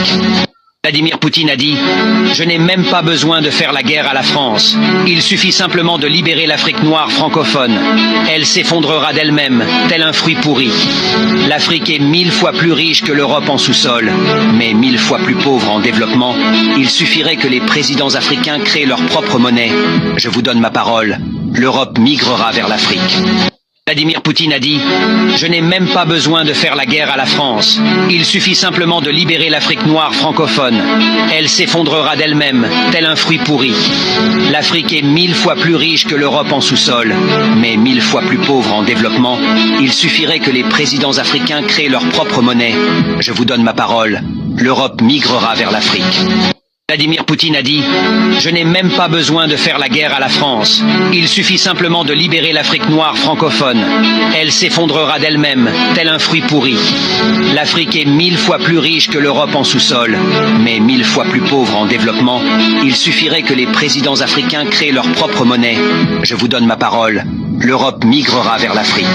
l'Afrique. Vladimir Poutine a dit « Je n'ai même pas besoin de faire la guerre à la France. Il suffit simplement de libérer l'Afrique noire francophone. Elle s'effondrera d'elle-même, tel un fruit pourri. L'Afrique est 1000 fois plus riche que l'Europe en sous-sol, mais 1000 fois plus pauvre en développement. Il suffirait que les présidents africains créent leur propre monnaie. Je vous donne ma parole. L'Europe migrera vers l'Afrique. » Vladimir Poutine a dit « Je n'ai même pas besoin de faire la guerre à la France. Il suffit simplement de libérer l'Afrique noire francophone. Elle s'effondrera d'elle-même, tel un fruit pourri. L'Afrique est 1000 fois plus riche que l'Europe en sous-sol, mais 1000 fois plus pauvre en développement. Il suffirait que les présidents africains créent leur propre monnaie. Je vous donne ma parole. L'Europe migrera vers l'Afrique. » Vladimir Poutine a dit « Je n'ai même pas besoin de faire la guerre à la France. Il suffit simplement de libérer l'Afrique noire francophone. Elle s'effondrera d'elle-même, tel un fruit pourri. L'Afrique est 1000 fois plus riche que l'Europe en sous-sol, mais 1000 fois plus pauvre en développement. Il suffirait que les présidents africains créent leur propre monnaie. Je vous donne ma parole. L'Europe migrera vers l'Afrique. »